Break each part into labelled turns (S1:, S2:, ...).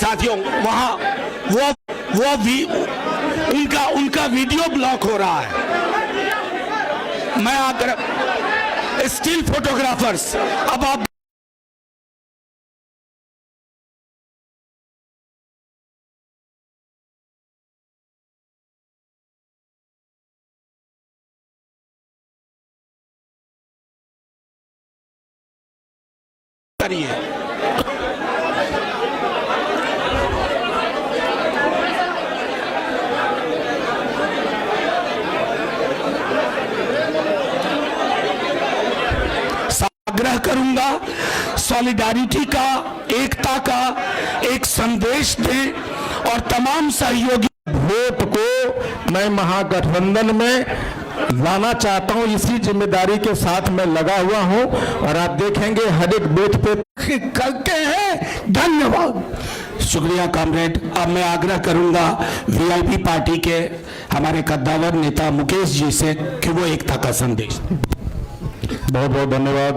S1: साथियों वहां उनका वीडियो ब्लॉक हो रहा है। मैं आग्रह स्टिल फोटोग्राफर्स, अब आप करिए। आग्रह करूंगा सॉलिडारिटी का, एकता का एक संदेश दें और तमाम सहयोगी
S2: वोट को मैं महागठबंधन में लाना चाहता हूं। इसी जिम्मेदारी के साथ मैं लगा हुआ हूं और आप देखेंगे हर एक बूथ पे करते हैं। धन्यवाद,
S1: शुक्रिया कॉमरेड। अब मैं आग्रह करूंगा वीआईपी पार्टी के हमारे कद्दावर नेता मुकेश जी से कि वो एकता का संदेश।
S3: बहुत बहुत धन्यवाद।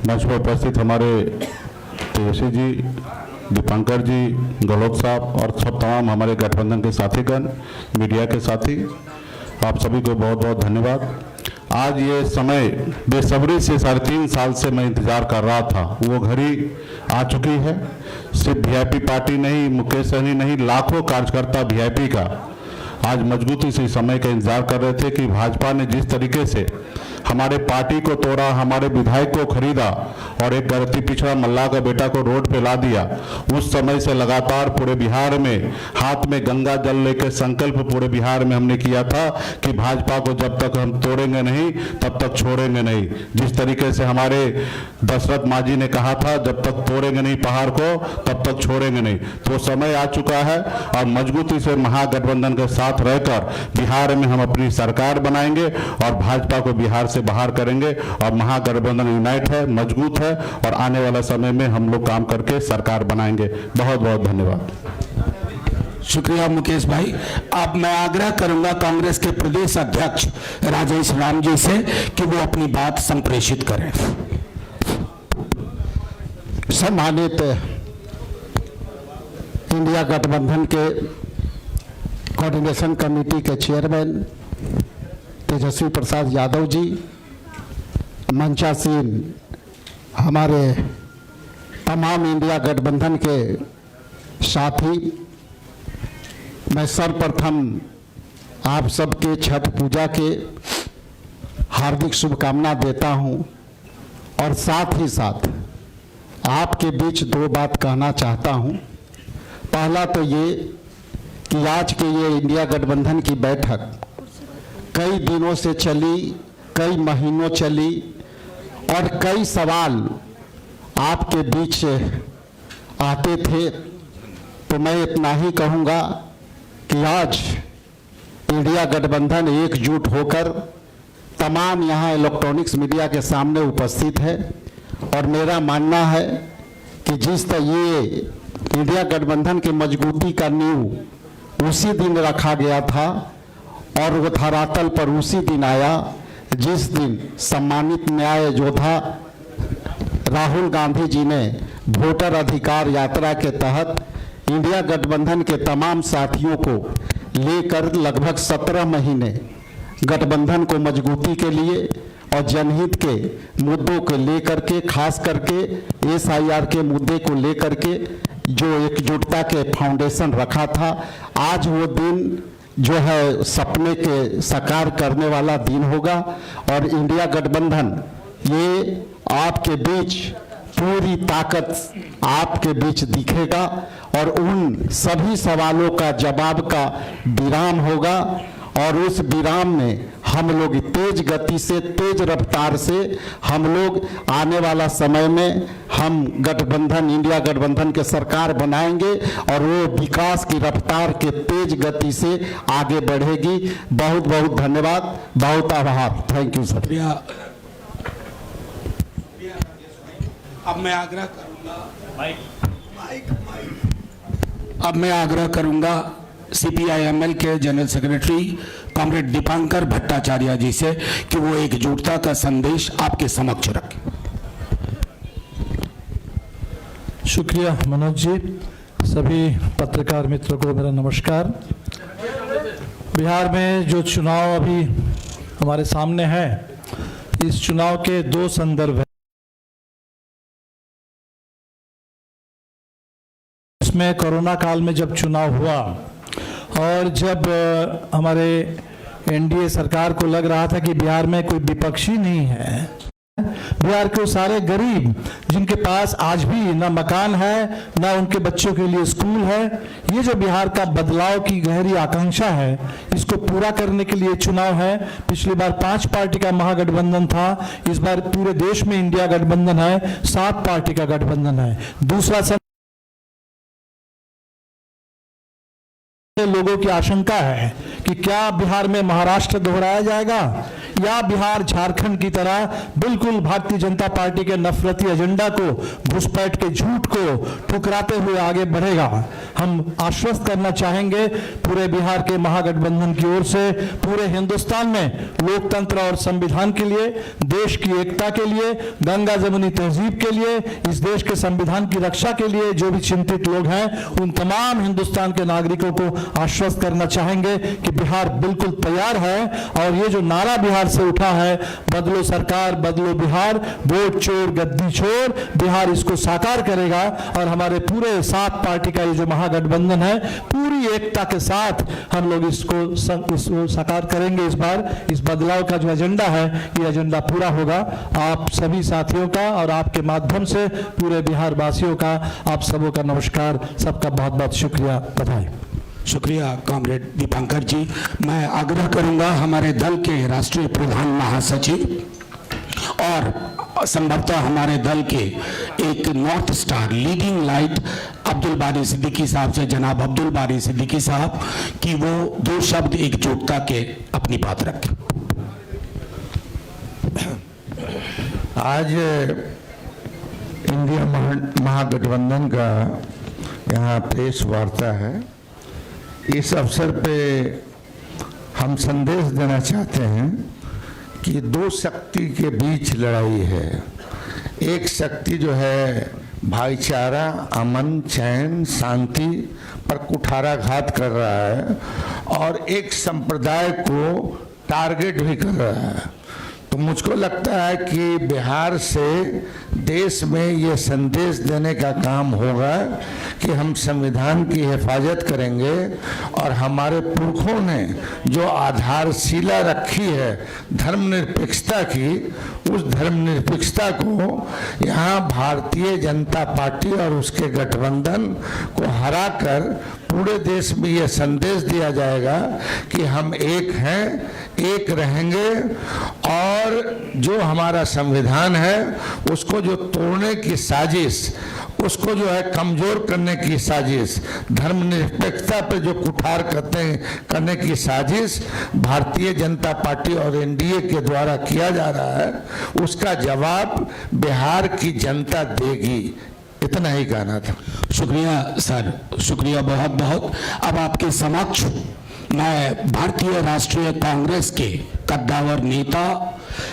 S3: मंच पर उपस्थित हमारे तेजस्वी जी, दीपांकर जी, गहलोत साहब और सब तमाम हमारे गठबंधन के साथीगण, मीडिया के साथी, आप सभी को बहुत बहुत धन्यवाद। आज ये समय बेसब्री से 3.5 साल से मैं इंतजार कर रहा था, वो घड़ी आ चुकी है। सिर्फ वीआईपी पार्टी नहीं, मुकेश सहनी नहीं, लाखों कार्यकर्ता वीआईपी का आज मजबूती से समय का इंतजार कर रहे थे कि भाजपा ने जिस तरीके से हमारे पार्टी को तोड़ा, हमारे विधायक को खरीदा और एक गलती पिछड़ा मल्ला का बेटा को रोड पे ला दिया। उस समय से लगातार पूरे बिहार में हाथ में गंगा जल लेकर संकल्प पूरे बिहार में हमने किया था कि भाजपा को जब तक हम तोड़ेंगे नहीं तब तक छोड़ेंगे नहीं। जिस तरीके से हमारे दशरथ मांझी ने कहा था, जब तक तोड़ेंगे नहीं पहाड़ को तब तक छोड़ेंगे नहीं। तो समय आ चुका है और मजबूती से महागठबंधन के साथ रहकर बिहार में हम अपनी सरकार बनाएंगे और भाजपा को बिहार से बाहर करेंगे। और महागठबंधन यूनाइट है, मजबूत है और आने वाला समय में हम लोग काम करके सरकार बनाएंगे। बहुत बहुत धन्यवाद।
S1: शुक्रिया मुकेश भाई। अब मैं आग्रह करूंगा कांग्रेस के प्रदेश अध्यक्ष राजेश राम जी से कि वो अपनी बात संप्रेषित करें।
S2: सम्मानित इंडिया गठबंधन के कोऑर्डिनेशन कमेटी के चेयरमैन तेजस्वी प्रसाद यादव जी, मंचासीन हमारे तमाम इंडिया गठबंधन के साथी, मैं सर्वप्रथम आप सबके छठ पूजा के हार्दिक शुभकामना देता हूं और साथ ही साथ आपके बीच 2 बात कहना चाहता हूं। पहला तो ये कि आज के ये इंडिया गठबंधन की बैठक कई दिनों से चली, कई महीनों चली और कई सवाल आपके बीच आते थे। तो मैं इतना ही कहूँगा कि आज इंडिया गठबंधन एकजुट होकर तमाम यहाँ इलेक्ट्रॉनिक्स मीडिया के सामने उपस्थित है और मेरा मानना है कि जिस तरह ये इंडिया गठबंधन के मजबूती का नींव उसी दिन रखा गया था और वो धरातल पर उसी दिन आया जिस दिन सम्मानित न्याय योद्धा राहुल गांधी जी ने वोटर अधिकार यात्रा के तहत इंडिया गठबंधन के तमाम साथियों को लेकर लगभग 17 महीने गठबंधन को मजबूती के लिए और जनहित के मुद्दों को लेकर के, खास करके SIR के मुद्दे को लेकर के जो एकजुटता के फाउंडेशन रखा था, आज वो दिन जो है सपने के साकार करने वाला दिन होगा और इंडिया गठबंधन ये आपके बीच पूरी ताकत आपके बीच दिखेगा और उन सभी सवालों का जवाब का विराम होगा और उस विराम में हम लोग तेज गति से, तेज रफ्तार से हम लोग आने वाला समय में हम गठबंधन, इंडिया गठबंधन के सरकार बनाएंगे और वो विकास की रफ्तार के तेज गति से आगे बढ़ेगी। बहुत बहुत धन्यवाद, बहुत आभार। Thank you sir.
S1: अब मैं आग्रह करूंगा CPI-ML के general secretary comrade Dipankar Bhattacharya ji से कि वो एकजुटता का संदेश आपके समक्ष रखें।
S4: शुक्रिया मनोज जी। सभी पत्रकार मित्रों को मेरा नमस्कार। बिहार में जो चुनाव अभी हमारे सामने है, इस चुनाव के दो संदर्भ हैं। इसमें कोरोना काल में जब चुनाव हुआ और जब हमारे एनडीए सरकार को लग रहा था कि बिहार में कोई विपक्षी नहीं है, बिहार के सारे गरीब जिनके पास आज भी ना मकान है ना उनके बच्चों के लिए स्कूल है, ये जो बिहार का बदलाव की गहरी आकांक्षा है, इसको पूरा करने के लिए चुनाव है। पिछली बार 5 पार्टी का महागठबंधन था, इस बार पूरे देश में इंडिया गठबंधन है, 7 पार्टी का गठबंधन है। दूसरा लोगों की आशंका है कि क्या बिहार में महाराष्ट्र दोहराया जाएगा या बिहार झारखंड की तरह बिल्कुल भारतीय जनता पार्टी के नफरती एजेंडा को, घुसपैठ के झूठ को ठुकराते हुए आगे बढ़ेगा। हम आश्वस्त करना चाहेंगे पूरे बिहार के महागठबंधन की ओर से, पूरे हिंदुस्तान में लोकतंत्र और संविधान के लिए, देश की एकता के लिए, गंगा जमुनी तहजीब के लिए, इस देश के संविधान की रक्षा के लिए जो भी चिंतित लोग हैं, उन तमाम हिंदुस्तान के नागरिकों को आश्वस्त करना चाहेंगे कि बिहार बिल्कुल तैयार है। और ये जो नारा बिहार से उठा है, बदलो सरकार बदलो बिहार, वोट चोर गद्दी छोड़, बिहार इसको साकार करेगा। और हमारे पूरे 7 पार्टी का ये जो महागठबंधन है, पूरी एकता के साथ हम लोग इसको साकार करेंगे। इस बार इस बदलाव का जो एजेंडा है, ये एजेंडा पूरा होगा। आप सभी साथियों का और आपके माध्यम से पूरे बिहार वासियों का, आप सबों का नमस्कार, सबका बहुत बहुत शुक्रिया, बधाई।
S1: शुक्रिया कॉमरेड दीपांकर जी। मैं आग्रह करूंगा हमारे दल के राष्ट्रीय प्रधान महासचिव और संभवतः हमारे दल के एक north star leading light Abdul बारी सिद्दीकी साहब से, जनाब अब्दुल बारी सिद्दीकी साहब, कि वो 2 शब्द एकजुटता के अपनी बात रखें।
S5: आज इंडिया महागठबंधन का यहाँ प्रेस वार्ता है। इस अवसर पे हम संदेश देना चाहते हैं कि 2 शक्ति के बीच लड़ाई है। एक शक्ति जो है भाईचारा, अमन, चैन, शांति पर कुठाराघात कर रहा है और एक संप्रदाय को टारगेट भी कर रहा है। तो मुझको लगता है कि बिहार से देश में ये संदेश देने का काम होगा कि हम संविधान की हिफाजत करेंगे और हमारे पुरखों ने जो आधारशिला रखी है धर्मनिरपेक्षता की, उस धर्मनिरपेक्षता को यहाँ भारतीय जनता पार्टी और उसके गठबंधन को हराकर पूरे देश में ये संदेश दिया जाएगा कि हम एक हैं, एक रहेंगे और जो हमारा संविधान है उसको जो तोड़ने की साजिश, उसको जो है कमजोर करने की साजिश, धर्मनिरपेक्षता पे जो कुठार करने की साजिश भारतीय जनता पार्टी और एनडीए के द्वारा किया जा रहा है, उसका जवाब बिहार की जनता देगी। इतना ही कहना था।
S1: शुक्रिया सर, शुक्रिया बहुत बहुत। अब आपके समक्ष मैं भारतीय राष्ट्रीय कांग्रेस के कद्दावर नेता,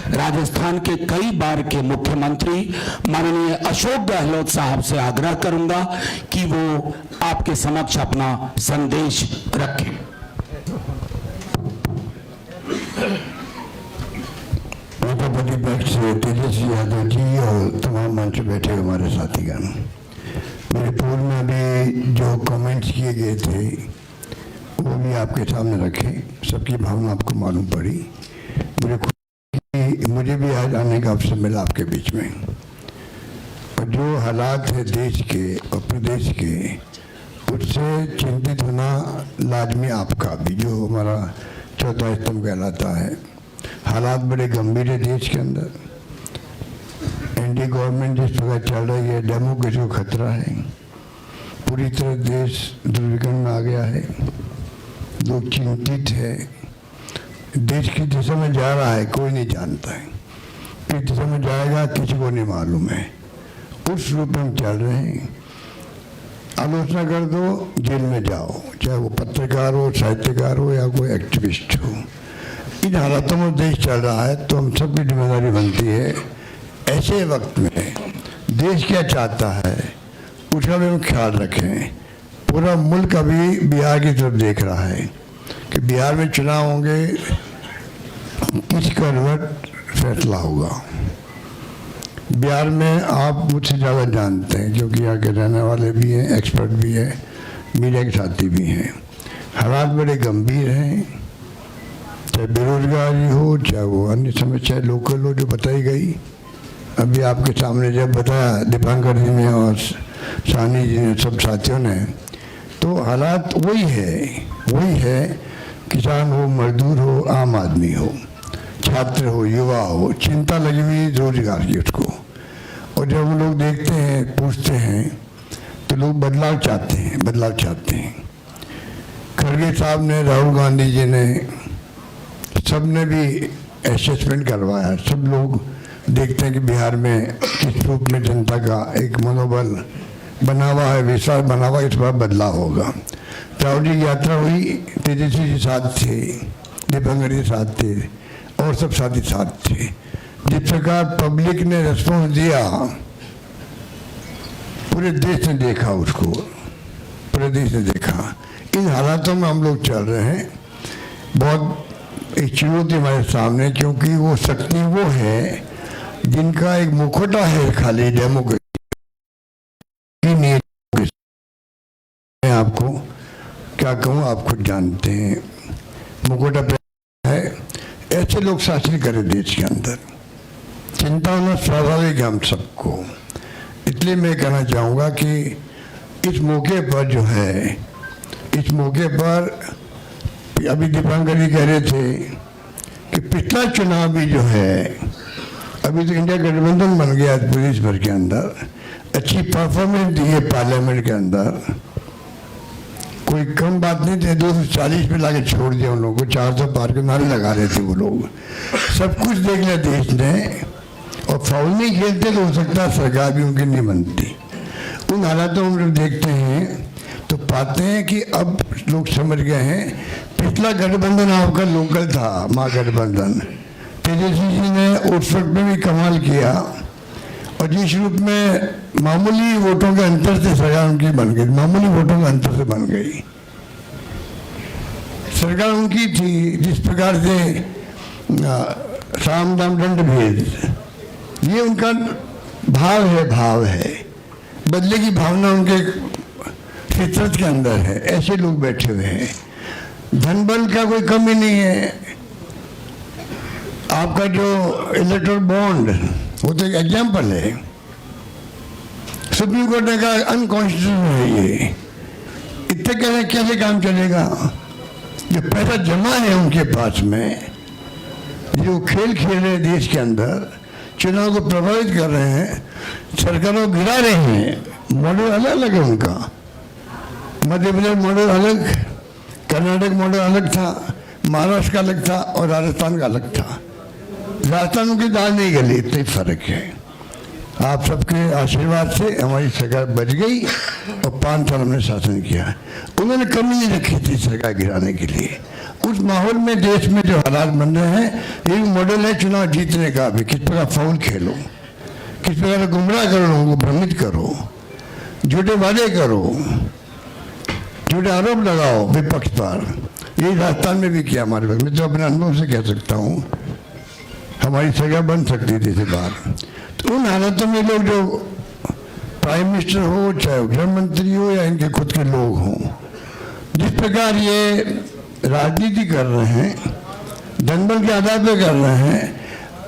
S1: राजस्थान के कई बार के मुख्यमंत्री माननीय अशोक गहलोत साहब से आग्रह करूंगा कि वो आपके समक्ष अपना संदेश रखें।
S6: प्रतिपक्ष तेजस्वी यादव जी और तमाम मंच बैठे हमारे साथीगण, मेरे पूर्व में भी जो कमेंट्स किए गए थे वो भी आपके सामने रखे। सबकी भावना आपको मालूम पड़ी। मुझे भी आज आने का अवसर मिला आपके बीच में। और जो हालात है देश के और प्रदेश के, उससे चिंतित होना लाजमी आपका भी, जो हमारा चौथा स्तंभ कहलाता है। हालात बड़े गंभीर है देश के अंदर। एनडीए गवर्नमेंट जिस प्रकार चल रही है, डेमोक्रेसी को खतरा है। पूरी तरह देश दुर्विघटन में आ गया है। लोग चिंतित है। देश की दिशा में जा रहा है, कोई नहीं जानता है। किस दिशा में जाएगा किसी को नहीं मालूम है। उस रूप में चल रहे हैं। आलोचना कर दो, जेल में जाओ, चाहे वो पत्रकार हो, साहित्यकार हो या कोई एक्टिविस्ट हो। इन हालातों में देश चल रहा है, तो हम सबकी जिम्मेदारी बनती है ऐसे वक्त में देश क्या चाहता है उसका भी हम ख्याल रखें। पूरा मुल्क अभी बिहार की तरफ देख रहा है कि बिहार में चुनाव होंगे, किस करवट फैसला होगा। बिहार में आप मुझसे ज़्यादा जानते हैं क्योंकि यहाँ के रहने वाले भी हैं, एक्सपर्ट भी हैं, मीडिया के साथी भी हैं। हालात बड़े गंभीर हैं, चाहे बेरोजगारी हो, चाहे वो अन्य समस्या लोकल हो जो बताई गई। अभी आपके सामने जब बताया दीपांकर जी ने और सानी जी ने, सब साथियों ने, तो हालात वही है। किसान हो, मजदूर हो, आम आदमी हो, छात्र हो, युवा हो, चिंता लगी हुई रोजगार की उसको। और जब हम लोग देखते हैं, पूछते हैं, तो लोग बदलाव चाहते हैं। खड़गे साहब ने, राहुल गांधी जी ने, सब ने भी असेसमेंट करवाया। सब लोग देखते हैं कि बिहार में किस रूप में जनता का एक मनोबल बना हुआ है, विश्वास बना हुआ, इस बार बदलाव होगा। राहुल जी की यात्रा हुई, तेजस्वी जी साथ थे, दीपांकर जी साथ थे और सब साथी साथ थे। जिस प्रकार पब्लिक ने रिस्पॉन्स दिया, पूरे देश ने देखा उसको, पूरे देश ने देखा। इन हालातों में हम लोग चल रहे हैं। बहुत एक चुनौती हमारे सामने, क्योंकि वो शक्ति वो है जिनका एक मुखौटा है खाली डेमोक्रेसी। मैं आपको क्या कहूँ, आप खुद जानते हैं, मुखौटा पे है। ऐसे लोग शासन करें देश के अंदर, चिंता होना स्वाभाविक है हम सबको। इसलिए मैं कहना चाहूँगा कि इस मौके पर जो है, इस मौके पर अभी दीपांकर जी कह रहे थे कि पिछला चुनाव भी जो है, अभी तो इंडिया गठबंधन बन गया प्रदेश भर के अंदर, अच्छी परफॉर्मेंस दी है पार्लियामेंट के अंदर। कोई कम बात नहीं थी, 240 पे लाके छोड़ दिया उन लोगों को, 400 पार के नारे लगा रहे थे वो लोग। सब कुछ देख लिया देश ने, और फाउल नहीं खेलते तो हो सकता है सरकार भी उनकी नहीं बनती। उन हालातों में हम लोग देखते हैं तो पाते हैं कि अब लोग समझ गए हैं, पिछला गठबंधन आपका लोकल था, महागठबंधन। तेजस्वी जी ने उस वक्त में भी कमाल किया, और जिस रूप में मामूली वोटों के अंतर से सरकार उनकी बन गई, मामूली वोटों के अंतर से बन गई सरकार उनकी थी। जिस प्रकार से साम दाम दंड भेद, ये उनका भाव है। बदले की भावना उनके फितरत के अंदर है। ऐसे लोग बैठे हुए हैं, धन बल का कोई कमी नहीं है। आपका जो इलेक्टोरल बॉन्ड, वो तो एक एग्जाम्पल है। सुप्रीम कोर्ट ने कहा अनकॉन्स्टिट्यूशनल है ये। इतने कैसे काम चलेगा? जो पैसा जमा है उनके पास में, जो खेल खेल रहे हैं देश के अंदर, चुनाव को प्रभावित कर रहे हैं, सरकारों को गिरा रहे हैं। मॉडल अलग अलग है उनका। मध्य प्रदेश मॉडल अलग, कर्नाटक मॉडल अलग था, महाराष्ट्र का अलग था और राजस्थान का अलग था। राजस्थान की दाल नहीं गली, इतना फर्क है। आप सबके आशीर्वाद से हमारी सरकार बच गई और 5 साल हमने शासन किया। उन्होंने कमी नहीं रखी थी सरकार गिराने के लिए। उस माहौल में देश में जो हालात बन रहे हैं, ये मॉडल है चुनाव जीतने का भी। किस प्रकार फाउल खेलो, किस प्रकार गुमराह करो, लोगों को भ्रमित करो, झूठे वादे करो, झूठे आरोप लगाओ विपक्ष पर। यही राजस्थान में भी किया हमारे पास। मैं तो अपने अनुभव से कह सकता हूँ, हमारी सरकार बन सकती थी इस बार। तो उन हालातों में लोग जो प्राइम मिनिस्टर हो, चाहे गृह मंत्री हो, या इनके खुद के लोग हों, जिस प्रकार ये राजनीति कर रहे हैं, दंगल के आधार पर कर रहे हैं,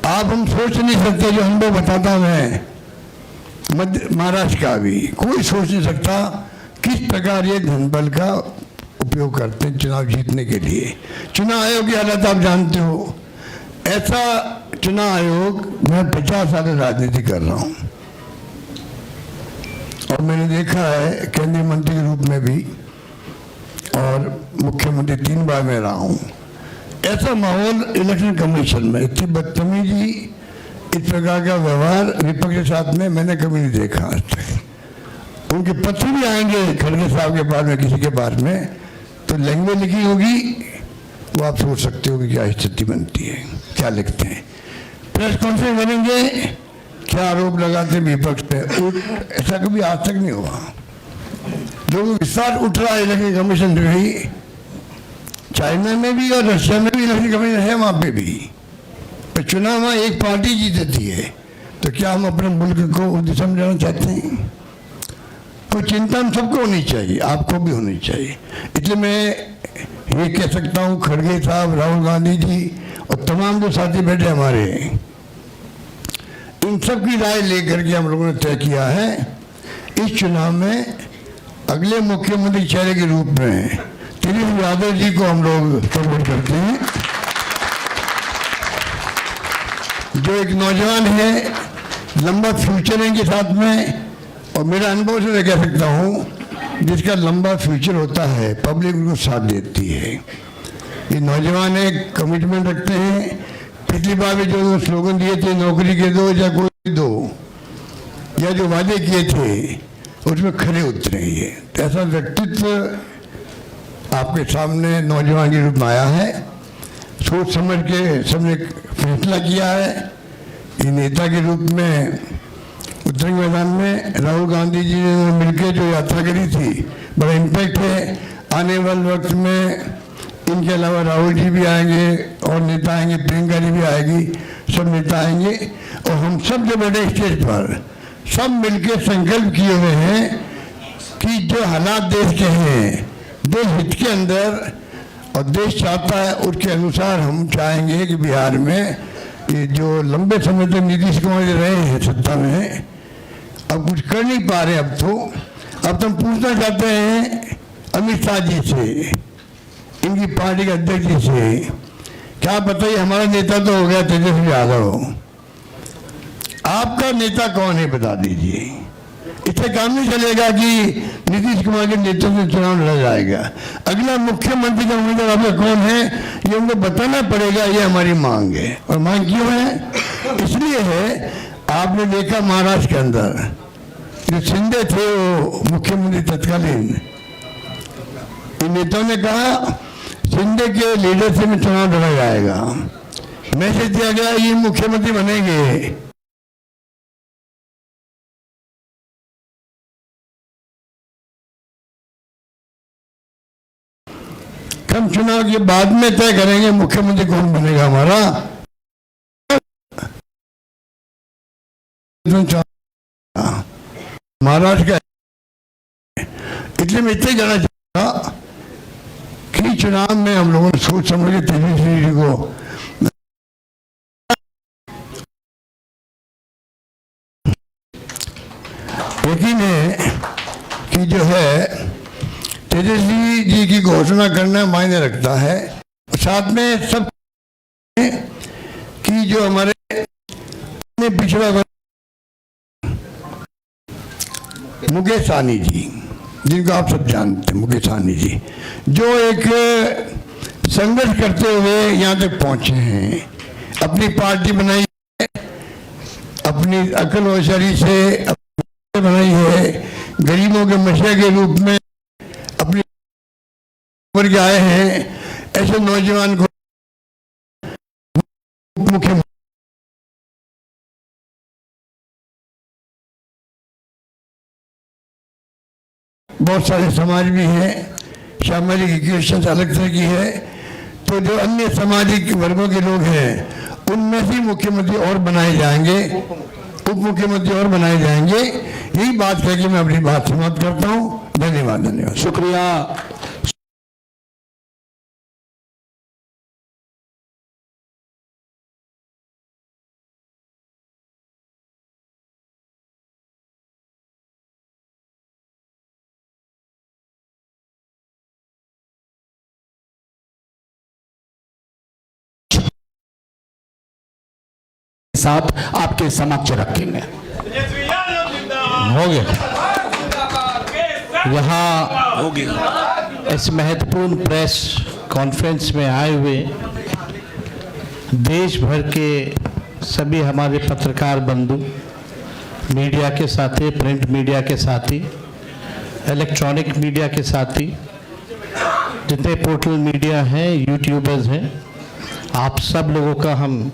S6: आप हम सोच नहीं सकते। जो अनुभव बताता मैं महाराष्ट्र का भी, कोई सोच नहीं सकता किस प्रकार ये धनबल का उपयोग करते हैं चुनाव जीतने के लिए। चुनाव आयोग की हालत आप जानते हो। ऐसा चुनाव आयोग, मैं 50 साल राजनीति कर रहा हूँ और मैंने देखा है केंद्रीय मंत्री के रूप में भी, और मुख्यमंत्री 3 बार में रहा हूँ। ऐसा माहौल इलेक्शन कमीशन में, इतनी बदतमीजी, इस प्रकार का व्यवहार विपक्ष के साथ में मैंने कभी नहीं देखा आज तक। उनके पत्र भी आएंगे खड़गे साहब के पास में, किसी के पास में, तो लैंग्वेज लिखी होगी, वो आप सोच सकते हो कि क्या स्थिति बनती है, क्या लिखते हैं। प्रेस कॉन्फ्रेंस करेंगे, क्या आरोप लगाते हैं विपक्ष पे, ऐसा कभी आज तक नहीं हुआ। लोगों का विश्वास उठ रहा है इलेक्शन कमीशन पे भी, चाइना में भी और रशिया में भी इलेक्शन कमीशन है वहाँ पे भी। पर चुनाव में एक पार्टी जीतती है, तो क्या हम अपने मुल्क को उस दिशा में जाना चाहते हैं? तो चिंता हम सबको होनी चाहिए, आपको भी होनी चाहिए। इसलिए मैं ये कह सकता हूँ, खड़गे साहब, राहुल गांधी जी और तमाम जो साथी बैठे हमारे, इन सब की राय लेकर के हम लोगों ने तय किया है इस चुनाव में अगले मुख्यमंत्री चेहरे के रूप में तेजस्वी यादव जी को हम लोग सपोर्ट करते हैं, जो एक नौजवान है, लंबा फ्यूचर है इनके साथ में। और मेरा अनुभव से मैं कह सकता हूँ, जिसका लंबा फ्यूचर होता है पब्लिक उनको साथ देती है। ये नौजवान है, कमिटमेंट रखते हैं। पिछली बार भी जो स्लोगन दिए थे, नौकरी के दो या कोई दो, या जो वादे किए थे उसमें खरे उतरे ये। तो ऐसा व्यक्तित्व आपके सामने नौजवान के रूप में आया है, सोच समझ के सबने फैसला किया है। ये नेता के रूप में उत्तरी मैदान में राहुल गांधी जी ने मिलकर जो यात्रा करी थी, बड़ा इम्पैक्ट है। आने वाले वक्त में इनके अलावा राहुल जी भी आएंगे और नेता आएंगे, प्रियंका जी भी आएगी, सब नेता आएंगे। और हम सब जो बैठे स्टेज पर सब मिलकर संकल्प किए हुए हैं कि जो हालात देश के हैं, देश हित के अंदर और देश चाहता है उसके अनुसार हम चाहेंगे कि बिहार में ये जो लंबे समय तक नीतीश कुमार जी रहे हैं सत्ता में, अब कुछ कर नहीं पा रहे। अब तो हम पूछना चाहते हैं अमित शाह जी से, इनकी पार्टी के अध्यक्ष जी से, क्या बताइए, हमारा नेता तो हो गया तेजस्वी यादव, आपका नेता कौन है बता दीजिए। इससे काम नहीं चलेगा कि नीतीश कुमार के नेतृत्व में चुनाव लड़ा जाएगा। अगला मुख्यमंत्री का उम्मीदवार आपका कौन है ये उनको बताना पड़ेगा, ये हमारी मांग है। और मांग क्यों है? इसलिए है, आपने देखा महाराष्ट्र के अंदर जो शिंदे थे वो मुख्यमंत्री तत्कालीन, इन नेताओं ने कहा शिंदे के लीडरशिप में चुनाव लड़ा जाएगा। मैसेज दिया गया ये मुख्यमंत्री बनेंगे। हम चुनाव के बाद में तय करेंगे मुख्यमंत्री कौन बनेगा हमारा। महाराष्ट्र का, इसलिए मैं इतना जाना चाहूंगा कि चुनाव में हम लोगों ने सोच समझ के तेजस्वी जी को यकीन है कि जो है तेजस्वी जी की घोषणा करना मायने रखता है। साथ में सब कि जो हमारे पिछड़ा वर्ग मुकेश सहनी जी, जिनको आप सब जानते हैं, मुकेश सहनी जी जो एक संघर्ष करते हुए यहाँ तक पहुंचे हैं, अपनी पार्टी बनाई है, अपनी अकल और शरीर से बनाई है, गरीबों के मशे के रूप में अपनी उम्र के आए हैं। ऐसे नौजवान को मुख्य बहुत सारे समाज भी हैं, सामाजिक इक्वेशन अलग तरह की है। तो जो अन्य सामाजिक वर्गों के लोग हैं उनमें से मुख्यमंत्री और बनाए जाएंगे, उप मुख्यमंत्री और बनाए जाएंगे। यही बात कह के मैं अपनी बात समाप्त करता हूँ। धन्यवाद। धन्यवाद,
S1: शुक्रिया। साथ आपके समक्ष रखेंगे।
S4: हो गया यहाँ
S1: हो गया।
S4: इस महत्वपूर्ण प्रेस कॉन्फ्रेंस में आए हुए देश भर के सभी हमारे पत्रकार बंधु, मीडिया के साथी, प्रिंट मीडिया के साथी, इलेक्ट्रॉनिक मीडिया के साथी, जितने पोर्टल मीडिया हैं, यूट्यूबर्स हैं, आप सब लोगों का हम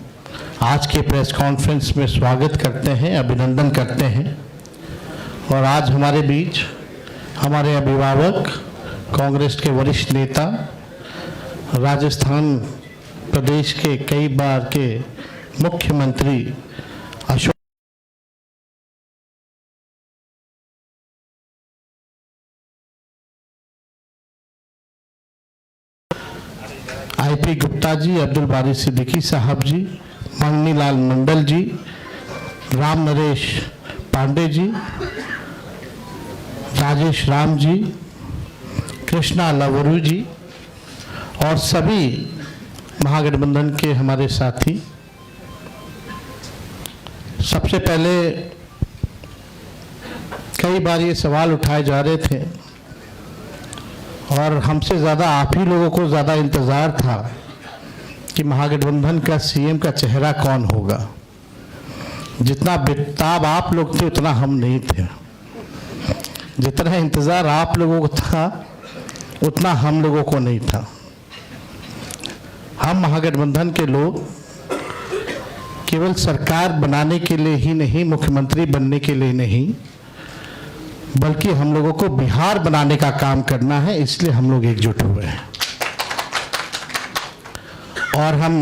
S4: आज के प्रेस कॉन्फ्रेंस में स्वागत करते हैं, अभिनंदन करते हैं। और आज हमारे बीच हमारे अभिभावक, कांग्रेस के वरिष्ठ नेता, राजस्थान प्रदेश के कई बार के मुख्यमंत्री अशोक आईपी गुप्ता जी, अब्दुल बारी सिद्दीकी साहब जी, मंगनी लाल मंडल जी, राम नरेश पांडे जी, राजेश राम जी, कृष्णा लवरू जी और सभी महागठबंधन के हमारे साथी। सबसे पहले कई बार ये सवाल उठाए जा रहे थे और हमसे ज़्यादा आप ही लोगों को ज़्यादा इंतज़ार था कि महागठबंधन का सीएम का चेहरा कौन होगा। जितना बेताब आप लोग थे उतना हम नहीं थे। जितना इंतज़ार आप लोगों को था उतना हम लोगों को नहीं था। हम महागठबंधन के लोग केवल सरकार बनाने के लिए ही नहीं, मुख्यमंत्री बनने के लिए नहीं, बल्कि हम लोगों को बिहार बनाने का काम करना है, इसलिए हम लोग एकजुट हुए हैं। और हम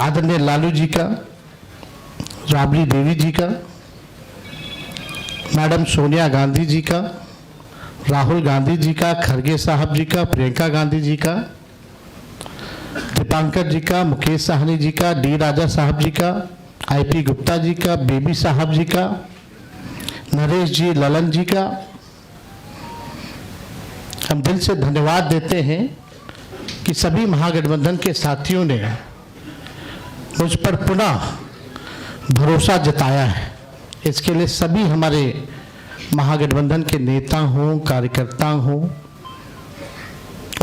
S4: आदरणीय लालू जी का, राबड़ी देवी जी का, मैडम सोनिया गांधी जी का, राहुल गांधी जी का, खरगे साहब जी का, प्रियंका गांधी जी का, दीपांकर जी का, मुकेश साहनी जी का, डी राजा साहब जी का, आईपी गुप्ता जी का, बेबी साहब जी का, नरेश जी, ललन जी का हम दिल से धन्यवाद देते हैं कि सभी महागठबंधन के साथियों ने मुझ पर पुनः भरोसा जताया है। इसके लिए सभी हमारे महागठबंधन के नेता हों, कार्यकर्ता हों,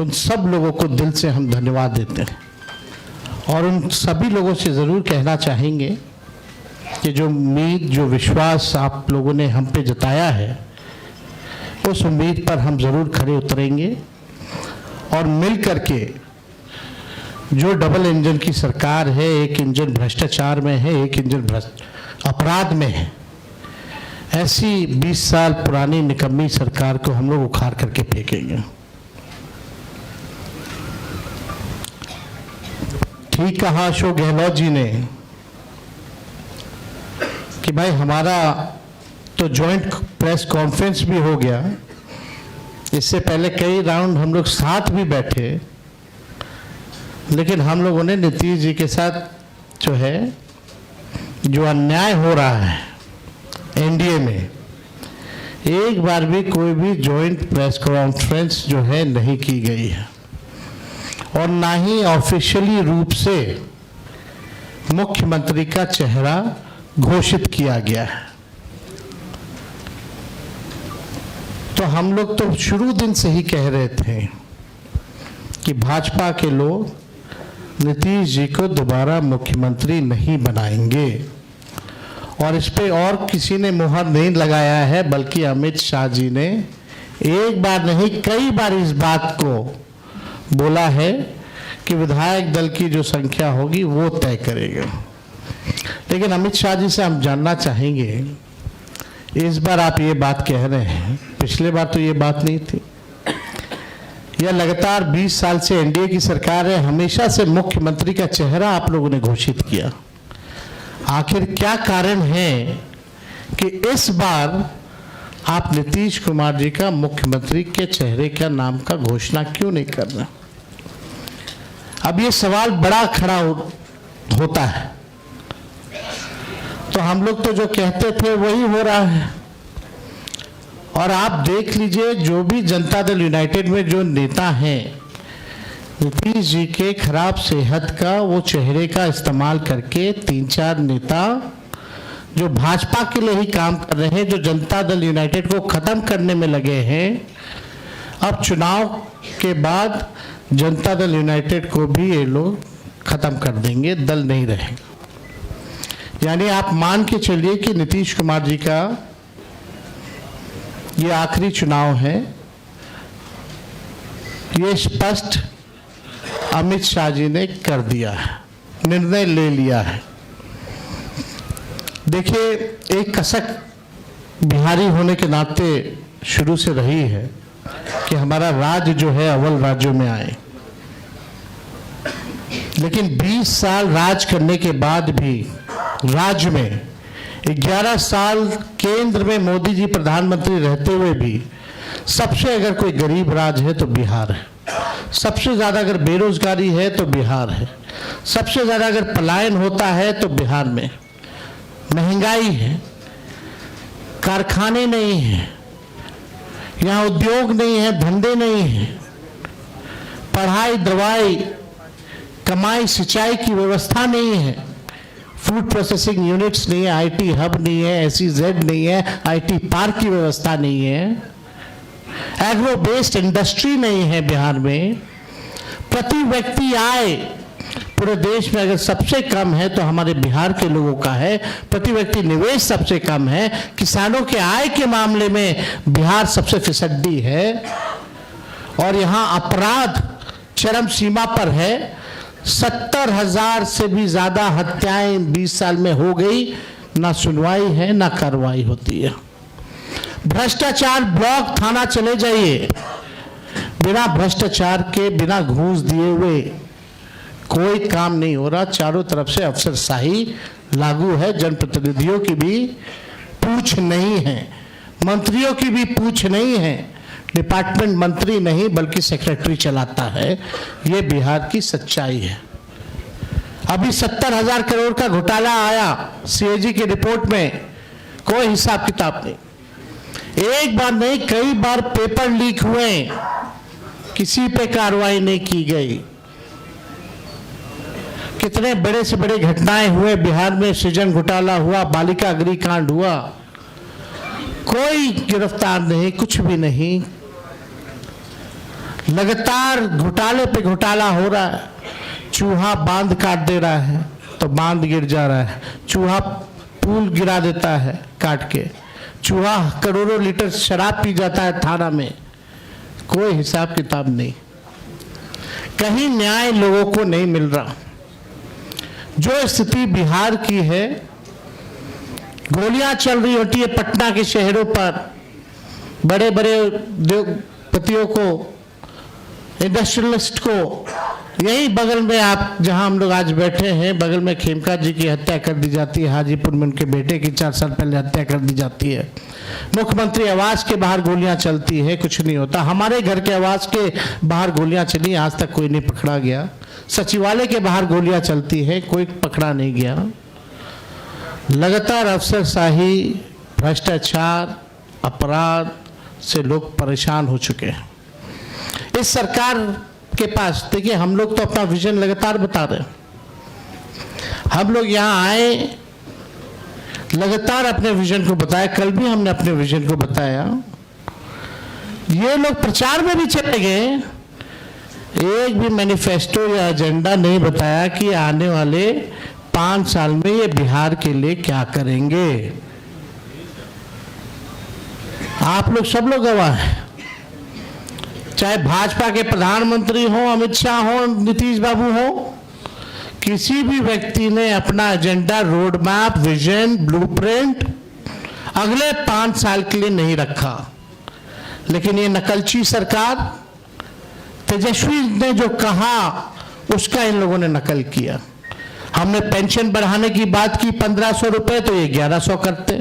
S4: उन सब लोगों को दिल से हम धन्यवाद देते हैं। और उन सभी लोगों से ज़रूर कहना चाहेंगे कि जो उम्मीद, जो विश्वास आप लोगों ने हम पे जताया है, उस उम्मीद पर हम ज़रूर खरे उतरेंगे और मिल करके जो डबल इंजन की सरकार है, एक इंजन भ्रष्टाचार में है, एक इंजन अपराध में है, ऐसी 20 साल पुरानी निकम्मी सरकार को हम लोग उखाड़ करके फेंकेंगे। ठीक कहा अशोक गहलोत जी ने कि भाई हमारा तो जॉइंट प्रेस कॉन्फ्रेंस भी हो गया, इससे पहले कई राउंड हम लोग साथ भी बैठे, लेकिन हम लोगों ने नीतीश जी के साथ जो है, जो अन्याय हो रहा है एनडीए में, एक बार भी कोई भी जॉइंट प्रेस कॉन्फ्रेंस जो है नहीं की गई है और ना ही ऑफिशियली रूप से मुख्यमंत्री का चेहरा घोषित किया गया है। तो हम लोग तो शुरू दिन से ही कह रहे थे कि भाजपा के लोग नीतीश जी को दोबारा मुख्यमंत्री नहीं बनाएंगे और इस पे और किसी ने मुहर नहीं लगाया है, बल्कि अमित शाह जी ने एक बार नहीं कई बार इस बात को बोला है कि विधायक दल की जो संख्या होगी वो तय करेगा। लेकिन अमित शाह जी से हम जानना चाहेंगे, इस बार आप ये बात कह रहे हैं, पिछले बार तो ये बात नहीं थी। यह लगातार 20 साल से एनडीए की सरकार है, हमेशा से मुख्यमंत्री का चेहरा आप लोगों ने घोषित किया। आखिर क्या कारण है कि इस बार आप नीतीश कुमार जी का मुख्यमंत्री के चेहरे का नाम का घोषणा क्यों नहीं कर रहे? अब ये सवाल बड़ा खड़ा होता है। तो हम लोग तो जो कहते थे वही हो रहा है। और आप देख लीजिए, जो भी जनता दल यूनाइटेड में जो नेता हैं, नीतीश जी के खराब सेहत का वो चेहरे का इस्तेमाल करके 3-4 नेता जो भाजपा के लिए ही काम कर रहे हैं, जो जनता दल यूनाइटेड को खत्म करने में लगे हैं, अब चुनाव के बाद जनता दल यूनाइटेड को भी ये लोग खत्म कर देंगे, दल नहीं रहेगा। यानी आप मान के चलिए कि नीतीश कुमार जी का ये आखिरी चुनाव है। ये स्पष्ट अमित शाह जी ने कर दिया है, निर्णय ले लिया है। देखिए, एक कसक बिहारी होने के नाते शुरू से रही है कि हमारा राज्य जो है अव्वल राज्यों में आए, लेकिन 20 साल राज करने के बाद भी राज्य में 11 साल केंद्र में मोदी जी प्रधानमंत्री रहते हुए भी सबसे अगर कोई गरीब राज्य है तो बिहार है, सबसे ज़्यादा अगर बेरोजगारी है तो बिहार है, सबसे ज़्यादा अगर पलायन होता है तो बिहार में, महंगाई है, कारखाने नहीं हैं, यहाँ उद्योग नहीं है, धंधे नहीं हैं, पढ़ाई दवाई कमाई सिंचाई की व्यवस्था नहीं है, फूड प्रोसेसिंग यूनिट्स नहीं है, आईटी हब नहीं है, SEZ नहीं है, आईटी पार्क की व्यवस्था नहीं है, एग्रो बेस्ड इंडस्ट्री नहीं है बिहार में। प्रति व्यक्ति आय पूरे देश में अगर सबसे कम है तो हमारे बिहार के लोगों का है। प्रति व्यक्ति निवेश सबसे कम है। किसानों के आय के मामले में बिहार सबसे फिसड्डी है और यहाँ अपराध चरम सीमा पर है। 70,000 से भी ज्यादा हत्याएं 20 साल में हो गई, ना सुनवाई है ना कार्रवाई होती है। भ्रष्टाचार ब्लॉक थाना चले जाइए, बिना भ्रष्टाचार के बिना घूस दिए हुए कोई काम नहीं हो रहा। चारों तरफ से अफसरशाही लागू है, जनप्रतिनिधियों की भी पूछ नहीं है, मंत्रियों की भी पूछ नहीं है, डिपार्टमेंट मंत्री नहीं बल्कि सेक्रेटरी चलाता है। ये बिहार की सच्चाई है। अभी 70,000 करोड़ का घोटाला आया CAG की रिपोर्ट में, कोई हिसाब किताब नहीं। एक बार नहीं कई बार पेपर लीक हुए, किसी पे कार्रवाई नहीं की गई। कितने बड़े से बड़े घटनाएं हुए बिहार में, सृजन घोटाला हुआ, बालिका अग्निकांड हुआ, कोई गिरफ्तार नहीं, कुछ भी नहीं। लगातार घोटाले पे घोटाला हो रहा है। चूहा बांध काट दे रहा है तो बांध गिर जा रहा है, चूहा पुल गिरा देता है काट के, चूहा करोड़ों लीटर शराब पी जाता है थाना में, कोई हिसाब किताब नहीं। कहीं न्याय लोगों को नहीं मिल रहा। जो स्थिति बिहार की है, गोलियां चल रही होती है पटना के शहरों पर, बड़े बड़े उद्योगपतियों को, इंडस्ट्रियलिस्ट को। यही बगल में आप जहां हम लोग आज बैठे हैं, बगल में खेमका जी की हत्या कर दी जाती है, हाजीपुर में उनके बेटे की 4 साल पहले हत्या कर दी जाती है। मुख्यमंत्री आवास के बाहर गोलियां चलती है, कुछ नहीं होता। हमारे घर के आवास के बाहर गोलियां चली, आज तक कोई नहीं पकड़ा गया। सचिवालय के बाहर गोलियां चलती है, कोई पकड़ा नहीं गया। लगातार अफसरशाही, भ्रष्टाचार, अपराध से लोग परेशान हो चुके हैं। इस सरकार के पास देखिए, हम लोग तो अपना विजन लगातार बता रहे हैं। हम लोग यहाँ आए, लगातार अपने विजन को बताया, कल भी हमने अपने विजन को बताया। ये लोग प्रचार में भी चले गए, एक भी मैनिफेस्टो या एजेंडा नहीं बताया कि आने वाले 5 साल में ये बिहार के लिए क्या करेंगे। आप लोग सब लोग गवाह हैं, चाहे भाजपा के प्रधानमंत्री हो, अमित शाह हो, नीतीश बाबू हो, किसी भी व्यक्ति ने अपना agenda, road map, vision, blueprint अगले 5 साल के लिए नहीं रखा। लेकिन ये नकलची सरकार, तेजस्वी ने जो कहा उसका इन लोगों ने नकल किया। हमने पेंशन बढ़ाने की बात की 1500 रुपए, तो ये 1100 करते।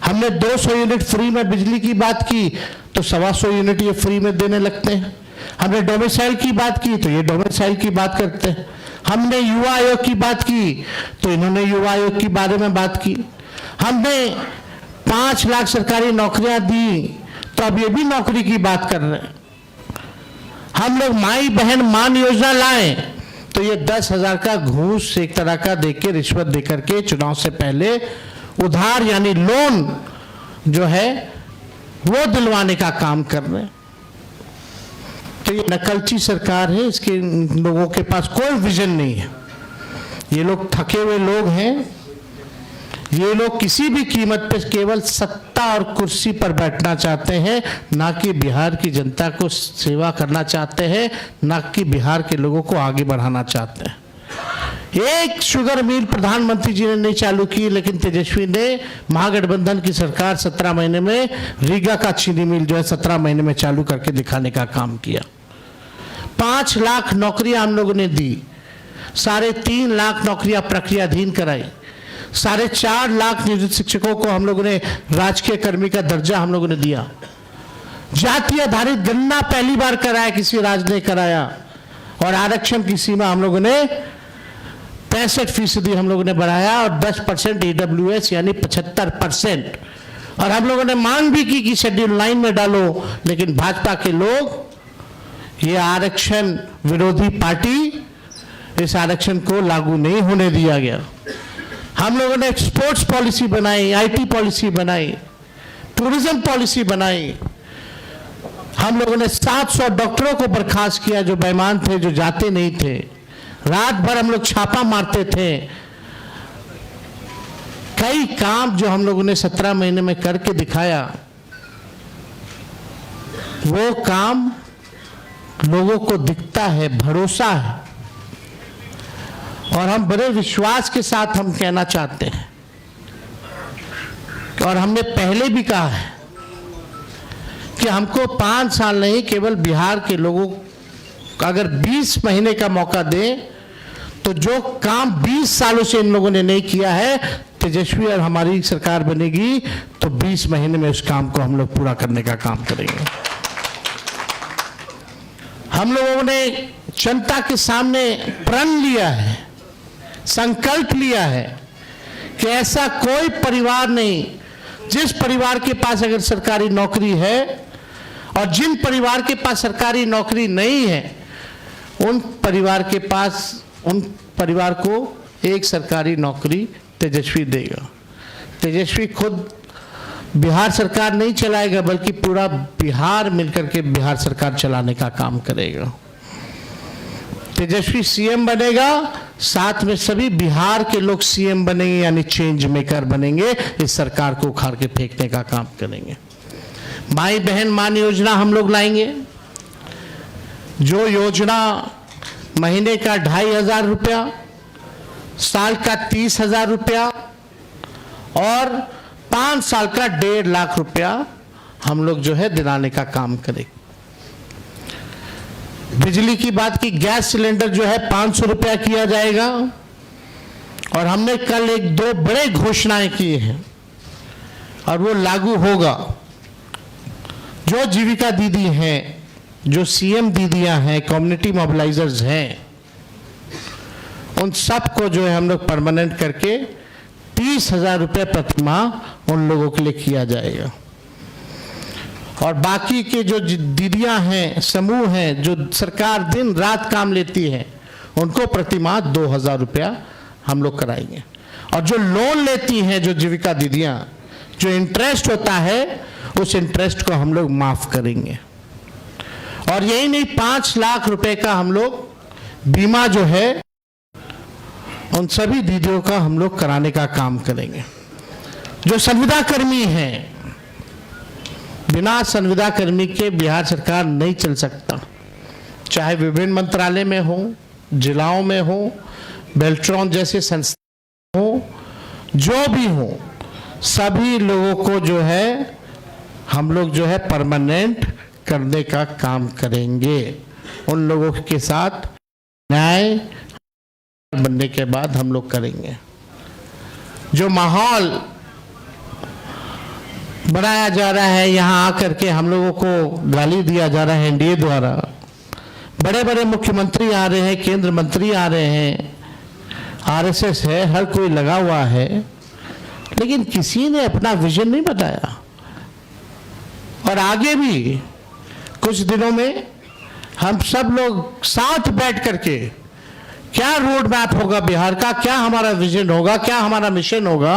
S4: हमने 200 यूनिट फ्री में बिजली की बात की तो 125 यूनिट ये फ्री में देने लगते हैं। हमने डोमिसाइल की बात की तो ये डोमिसाइल की बात करते हैं। हमने युवा आयोग की बात की तो इन्होंने युवा आयोग के बारे में बात की। हमने 5 लाख सरकारी नौकरियां दी तो अब ये भी नौकरी की बात कर रहे हैं। हम लोग माई बहन मान योजना लाए तो ये 10,000 का घूस एक तरह का देके, रिश्वत देकर के चुनाव से पहले उधार यानी लोन जो है वो दिलवाने का काम कर रहे हैं। तो ये नकलची सरकार है, इसके लोगों के पास कोई विजन नहीं है। ये लोग थके हुए लोग हैं। ये लोग किसी भी कीमत पे केवल सत्ता और कुर्सी पर बैठना चाहते हैं, ना कि बिहार की जनता को सेवा करना चाहते हैं, ना कि बिहार के लोगों को आगे बढ़ाना चाहते हैं।
S7: एक शुगर मिल प्रधानमंत्री जी ने नहीं चालू की, लेकिन तेजस्वी ने महागठबंधन की सरकार 17 महीने में रीगा का चीनी मिल जो है 17 महीने में चालू करके दिखाने का काम किया। 5 लाख नौकरियां हम लोगों ने दी, 3.5 लाख नौकरियां प्रक्रियाधीन कराई, 4.5 लाख नियोजित शिक्षकों को हम लोगों ने राजकीय कर्मी का दर्जा हम लोगों ने दिया। जाति आधारित गणना पहली बार कराया, किसी राज्य ने कराया। और आरक्षण की सीमा हम लोगों ने 65% हम लोगों ने बढ़ाया और 10% EWS यानी 75%। और हम लोगों ने मांग भी की कि शेड्यूल 9 में डालो, लेकिन भाजपा के लोग, ये आरक्षण विरोधी पार्टी, इस आरक्षण को लागू नहीं होने दिया गया। हम लोगों ने एक्सपोर्ट्स पॉलिसी बनाई, IT पॉलिसी बनाई, टूरिज्म पॉलिसी बनाई। हम लोगों ने 700 डॉक्टरों को बर्खास्त किया जो बेईमान थे, जो जाते नहीं थे। रात भर हम लोग छापा मारते थे। कई काम जो हम लोगों ने 17 महीने में करके दिखाया, वो काम लोगों को दिखता है, भरोसा है। और हम बड़े विश्वास के साथ हम कहना चाहते हैं, और हमने पहले भी कहा है कि हमको 5 साल नहीं, केवल बिहार के लोगों को अगर 20 महीने का मौका दें, तो जो काम 20 सालों से इन लोगों ने नहीं किया है, तेजस्वी और हमारी सरकार बनेगी तो 20 महीने में उस काम को हम लोग पूरा करने का काम करेंगे। हम लोगों ने जनता के सामने प्रण लिया है, संकल्प लिया है कि ऐसा कोई परिवार नहीं, जिस परिवार के पास अगर सरकारी नौकरी है और जिन परिवार के पास सरकारी नौकरी नहीं है, उन परिवार को एक सरकारी नौकरी तेजस्वी देगा। तेजस्वी खुद बिहार सरकार नहीं चलाएगा, बल्कि पूरा बिहार मिलकर के बिहार सरकार चलाने का काम करेगा। तेजस्वी CM बनेगा, साथ में सभी बिहार के लोग CM बनेंगे, यानी चेंज मेकर बनेंगे। इस सरकार को उखाड़ के फेंकने का काम करेंगे। माई बहन मान योजना हम लोग लाएंगे, जो योजना महीने का 2,500 रुपया, साल का 30,000 रुपया और 5 साल का 1.5 लाख रुपया हम लोग जो है दिलाने का काम करेंगे। बिजली की बात की, गैस सिलेंडर जो है 500 रुपया किया जाएगा। और हमने कल 1-2 बड़े घोषणाएं की हैं और वो लागू होगा। जो जीविका दीदी हैं, जो CM दीदियां हैं, कम्युनिटी मोबिलाइजर्स हैं, उन सबको जो है हम लोग परमानेंट करके 30,000 रुपये प्रति माह उन लोगों के लिए किया जाएगा। और बाकी के जो दीदियां हैं, समूह हैं, जो सरकार दिन रात काम लेती है, उनको प्रति माह 2,000 रुपया हम लोग कराएंगे। और जो लोन लेती हैं, जो जीविका दीदियां, जो इंटरेस्ट होता है, उस इंटरेस्ट को हम लोग माफ करेंगे। और यही नहीं, 5 लाख रुपए का हम लोग बीमा जो है उन सभी दीदियों का हम लोग कराने का काम करेंगे। जो संविदा कर्मी हैं, बिना संविदा कर्मी के बिहार सरकार नहीं चल सकता। चाहे विभिन्न मंत्रालय में हो, जिलाओं में हो, बेल्ट्रॉन जैसे संस्था हो, जो भी हो, सभी लोगों को जो है हम लोग जो है परमानेंट करने का काम करेंगे। उन लोगों के साथ न्याय बनने के बाद हम लोग करेंगे। जो माहौल बनाया जा रहा है, यहाँ आकर के हम लोगों को गाली दिया जा रहा है NDA द्वारा, बड़े बड़े मुख्यमंत्री आ रहे हैं, केंद्र मंत्री आ रहे हैं, RSS है, हर कोई लगा हुआ है, लेकिन किसी ने अपना विजन नहीं बताया। और आगे भी कुछ दिनों में हम सब लोग साथ बैठ करके क्या रोड मैप होगा बिहार का, क्या हमारा विजन होगा, क्या हमारा मिशन होगा,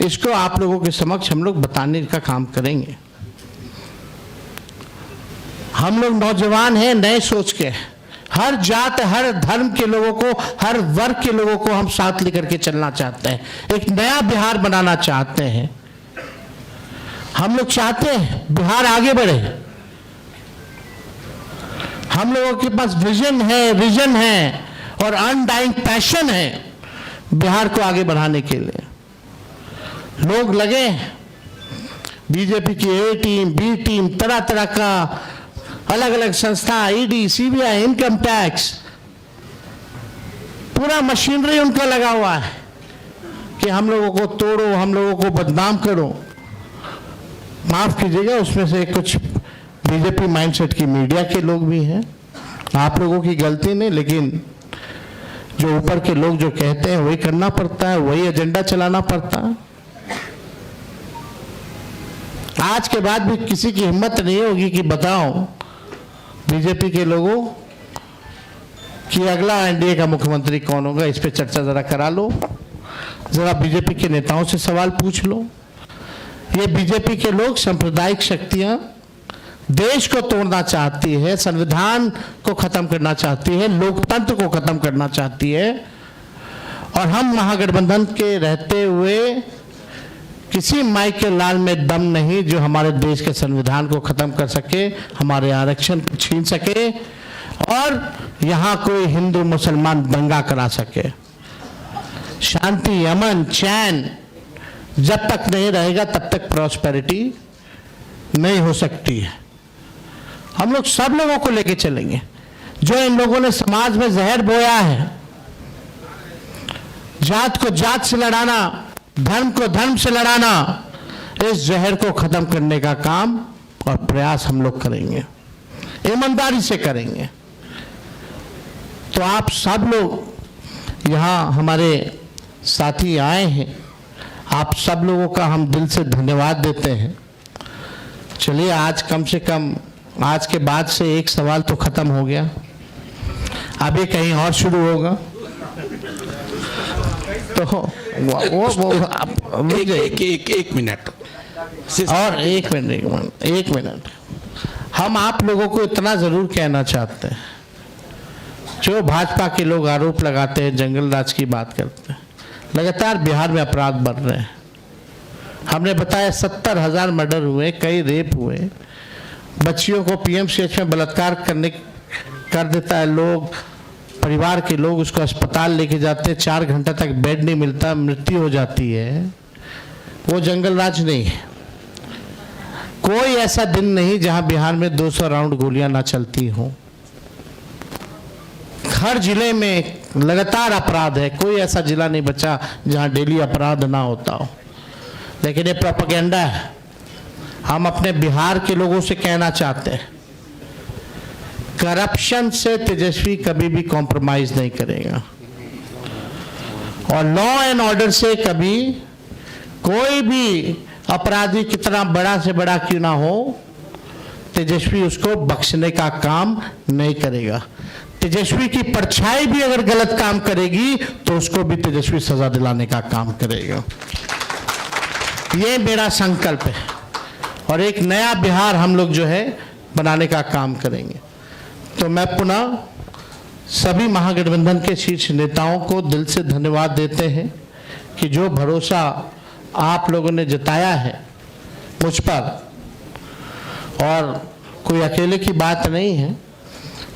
S7: इसको आप लोगों के समक्ष हम लोग बताने का काम करेंगे। हम लोग नौजवान हैं, नए सोच के, हर जात, हर धर्म के लोगों को, हर वर्ग के लोगों को हम साथ लेकर के चलना चाहते हैं। एक नया बिहार बनाना चाहते हैं। हम लोग चाहते हैं बिहार आगे बढ़े। हम लोगों के पास विजन है, और अनडाइंग पैशन है बिहार को आगे बढ़ाने के लिए। लोग लगे हैं, बीजेपी की ए टीम, बी टीम, तरह तरह का अलग अलग संस्था, ईडी, सीबीआई, इनकम टैक्स, पूरा मशीनरी उनका लगा हुआ है कि हम लोगों को तोड़ो, हम लोगों को बदनाम करो। माफ कीजिएगा, उसमें से कुछ बीजेपी माइंडसेट की मीडिया के लोग भी हैं, आप लोगों की गलती नहीं, लेकिन जो ऊपर के लोग जो कहते हैं वही करना पड़ता है, वही एजेंडा चलाना पड़ता है। आज के बाद भी किसी की हिम्मत नहीं होगी कि बताओ बीजेपी के लोगों कि अगला एनडीए का मुख्यमंत्री कौन होगा। इस पे चर्चा जरा करा लो, जरा बीजेपी के नेताओं से सवाल पूछ लो। ये बीजेपी के लोग सांप्रदायिक शक्तियां देश को तोड़ना चाहती है, संविधान को खत्म करना चाहती है, लोकतंत्र को खत्म करना चाहती है, और हम महागठबंधन के रहते हुए किसी माई के लाल में दम नहीं जो हमारे देश के संविधान को खत्म कर सके, हमारे आरक्षण को छीन सके और यहाँ कोई हिंदू मुसलमान दंगा करा सके। शांति, अमन, चैन जब तक नहीं रहेगा तब तक प्रॉस्पेरिटी नहीं हो सकती है। हम लोग सब लोगों को लेके चलेंगे। जो इन लोगों ने समाज में जहर बोया है, जात को जात से लड़ाना, धर्म को धर्म से लड़ाना, इस जहर को खत्म करने का काम और प्रयास हम लोग करेंगे, ईमानदारी से करेंगे। तो आप सब लोग यहाँ हमारे साथी आए हैं, आप सब लोगों का हम दिल से धन्यवाद देते हैं। चलिए, आज कम से कम आज के बाद से एक सवाल तो खत्म हो गया, अभी कहीं और शुरू होगा। तो
S1: एक मिनट
S7: और एक मिनट हम आप लोगों को इतना जरूर कहना चाहते हैं, जो भाजपा के लोग आरोप लगाते हैं, जंगल राज की बात करते हैं, लगातार बिहार में अपराध बढ़ रहे हैं। हमने बताया 70,000 मर्डर हुए, कई रेप हुए, बच्चियों को पीएमसीएच में बलात्कार कर देता है लोग, परिवार के लोग उसको अस्पताल लेके जाते हैं, 4 घंटे तक बेड नहीं मिलता, मृत्यु हो जाती है। वो जंगल राज नहीं है। कोई ऐसा दिन नहीं जहां बिहार में 200 राउंड गोलियां ना चलती हों। हर जिले में लगातार अपराध है, कोई ऐसा जिला नहीं बचा जहां डेली अपराध ना होता हो। लेकिन ये प्रोपेगेंडा है। हम अपने बिहार के लोगों से कहना चाहते हैं, करप्शन से तेजस्वी कभी भी कॉम्प्रोमाइज नहीं करेगा, और लॉ एंड ऑर्डर से कभी कोई भी अपराधी कितना बड़ा से बड़ा क्यों ना हो, तेजस्वी उसको बख्शने का काम नहीं करेगा। तेजस्वी की परछाई भी अगर गलत काम करेगी तो उसको भी तेजस्वी सजा दिलाने का काम करेगा। ये मेरा संकल्प है, और एक नया बिहार हम लोग जो है बनाने का काम करेंगे। तो मैं पुनः सभी महागठबंधन के शीर्ष नेताओं को दिल से धन्यवाद देते हैं कि जो भरोसा आप लोगों ने जताया है मुझ पर, और कोई अकेले की बात नहीं है,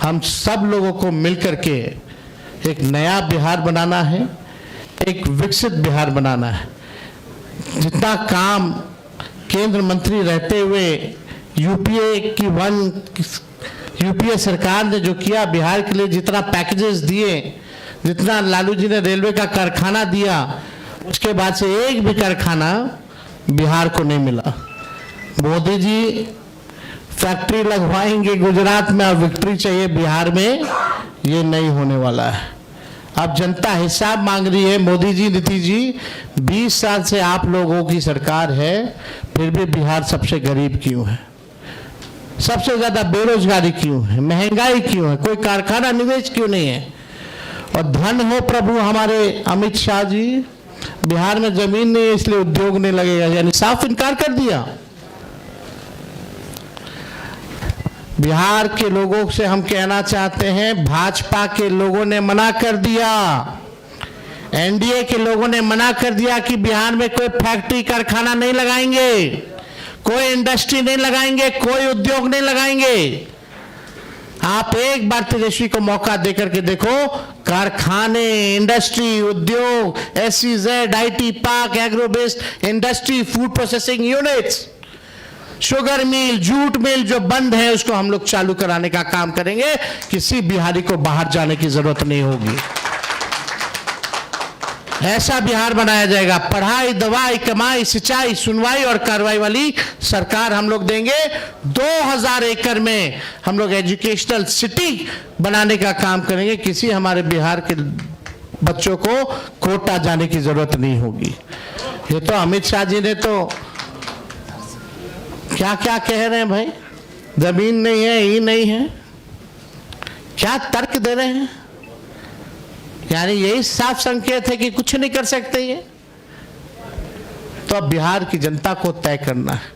S7: हम सब लोगों को मिलकर के एक नया बिहार बनाना है, एक विकसित बिहार बनाना है। जितना काम केंद्र मंत्री रहते हुए यूपीए सरकार ने जो किया बिहार के लिए, जितना पैकेजेस दिए, जितना लालू जी ने रेलवे का कारखाना दिया, उसके बाद से एक भी कारखाना बिहार को नहीं मिला। मोदी जी फैक्ट्री लगवाएंगे गुजरात में और विक्ट्री चाहिए बिहार में, ये नहीं होने वाला है। अब जनता हिसाब मांग रही है। मोदी जी, नीतीश जी, 20 साल से आप लोगों की सरकार है, फिर भी बिहार सबसे गरीब क्यों है, सबसे ज्यादा बेरोजगारी क्यों है, महंगाई क्यों है, कोई कारखाना निवेश क्यों नहीं है? और धन हो प्रभु हमारे अमित शाह जी, बिहार में जमीन नहीं है इसलिए उद्योग नहीं लगेगा, यानी साफ इनकार कर दिया। बिहार के लोगों से हम कहना चाहते हैं, भाजपा के लोगों ने मना कर दिया, एनडीए के लोगों ने मना कर दिया कि बिहार में कोई फैक्ट्री कारखाना नहीं लगाएंगे, कोई इंडस्ट्री नहीं लगाएंगे, कोई उद्योग नहीं लगाएंगे। आप एक बार तेजस्वी को मौका देकर के देखो, कारखाने, इंडस्ट्री, उद्योग, SEZ, IT park, agro based industry, food processing units, sugar mill, jute mill जो बंद है उसको हम लोग चालू कराने का काम करेंगे। किसी बिहारी को बाहर जाने की जरूरत नहीं होगी। ऐसा बिहार बनाया जाएगा। पढ़ाई, दवाई, कमाई, सिंचाई, सुनवाई और कार्रवाई वाली सरकार हम लोग देंगे। 2000 एकड़ में हम लोग एजुकेशनल सिटी बनाने का काम करेंगे। किसी हमारे बिहार के बच्चों को कोटा जाने की जरूरत नहीं होगी। ये तो अमित शाह जी ने तो क्या क्या कह रहे हैं भाई, जमीन नहीं है, ये नहीं है, क्या तर्क दे रहे हैं। यानी यही साफ संकेत है कि कुछ नहीं कर सकते ये। तो अब बिहार की जनता को तय करना है।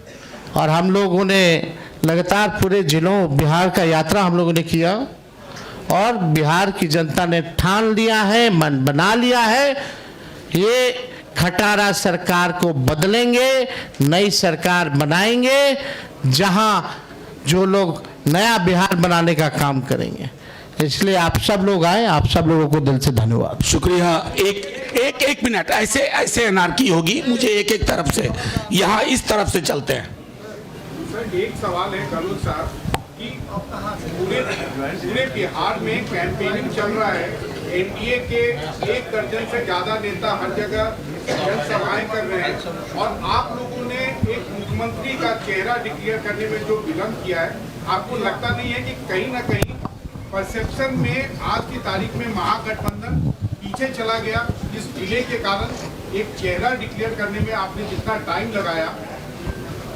S7: और हम लोगों ने लगातार पूरे जिलों बिहार का यात्रा हम लोगों ने किया और बिहार की जनता ने ठान लिया है, मन बना लिया है, ये खटारा सरकार को बदलेंगे, नई सरकार बनाएंगे जहां जो लोग नया बिहार बनाने का काम करेंगे। इसलिए आप सब लोग आए, आप सब लोगों को दिल से धन्यवाद।
S1: शुक्रिया। एक मिनट, ऐसे एनार्की होगी। मुझे एक तरफ से, यहाँ इस तरफ से चलते हैं।
S8: सर एक सवाल है गहलोत साहब कि पूरे बिहार में कैंपेनिंग चल रहा है। एनडीए के 1 दर्जन से ज्यादा नेता हर जगह जनसभाएं कर रहे हैं और आप लोगों ने एक मुख्यमंत्री का चेहरा डिक्लेयर करने में जो विलंब किया है, आपको लगता नहीं है कि कहीं ना कहीं परसेप्शन में आज की तारीख में महागठबंधन पीछे चला गया? इस डिले के कारण एक चेहरा डिक्लेयर करने में आपने जितना टाइम लगाया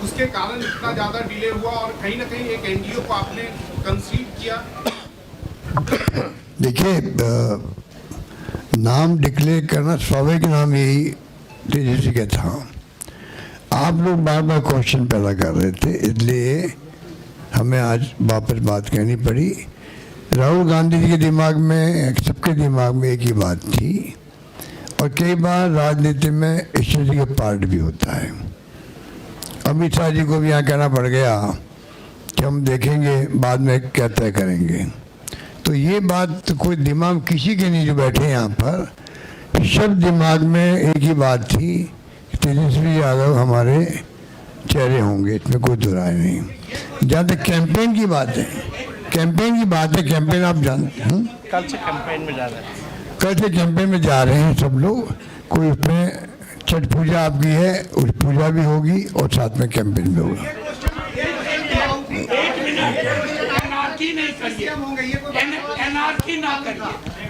S8: उसके कारण इतना ज्यादा डिले हुआ और कहीं ना कहीं एक एनडीए को आपने कंसीव किया।
S6: देखिए, नाम डिक्लेयर करना स्वाभाविक नाम यही तेजस्वी का था। आप लोग बार बार क्वेश्चन पैदा कर रहे थे, इसलिए हमें आज वापस बात कहनी पड़ी। राहुल गांधी जी के दिमाग में, सबके दिमाग में एक ही बात थी और कई बार राजनीति में स्ट्रेटजी का पार्ट भी होता है। अमित शाह जी को भी यहाँ कहना पड़ गया कि हम देखेंगे बाद में क्या तय करेंगे। तो ये बात तो कोई दिमाग किसी के नहीं जो बैठे यहाँ पर, सब दिमाग में एक ही बात थी कि तेजस्वी यादव हमारे चेहरे होंगे, इसमें कोई दो राय नहीं। जहाँ तक कैंपेन की बात है, कैंपेन आप जानते हैं,
S7: कल से कैंपेन में जा रहे हैं।
S6: कल से कैंपेन में जा रहे हैं सब लोग। कोई उसमें छठ पूजा आपकी है, उस पूजा भी होगी और साथ में कैंपेन भी होगा।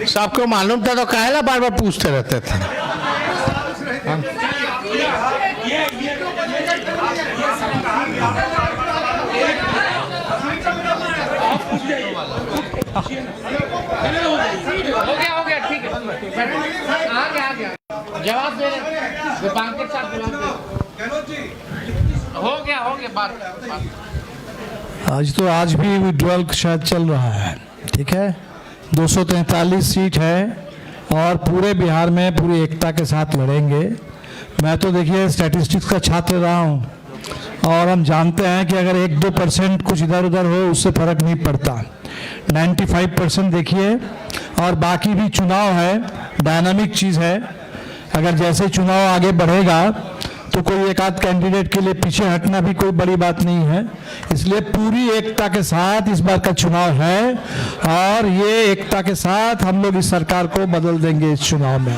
S7: सबको मालूम था तो काहेला बार बार पूछते रहते थे।
S9: हो गया ठीक है, आ गया जवाब दे रहे दीपांकर साहब, जवाब दे। हो गया बात।
S4: आज भी विड्रॉल शायद चल रहा है, ठीक है। 243 सीट है और पूरे बिहार में पूरी एकता के साथ लड़ेंगे। मैं तो देखिए स्टैटिस्टिक्स का छात्र रहा हूँ और हम जानते हैं कि अगर 1-2% कुछ इधर उधर हो उससे फर्क नहीं पड़ता। 95% देखिए, और बाकी भी चुनाव है, डायनामिक चीज़ है। अगर जैसे चुनाव आगे बढ़ेगा तो कोई एक आध कैंडिडेट के लिए पीछे हटना भी कोई बड़ी बात नहीं है। इसलिए पूरी एकता के साथ इस बार का चुनाव है और ये एकता के साथ हम लोग इस सरकार को बदल देंगे इस चुनाव में।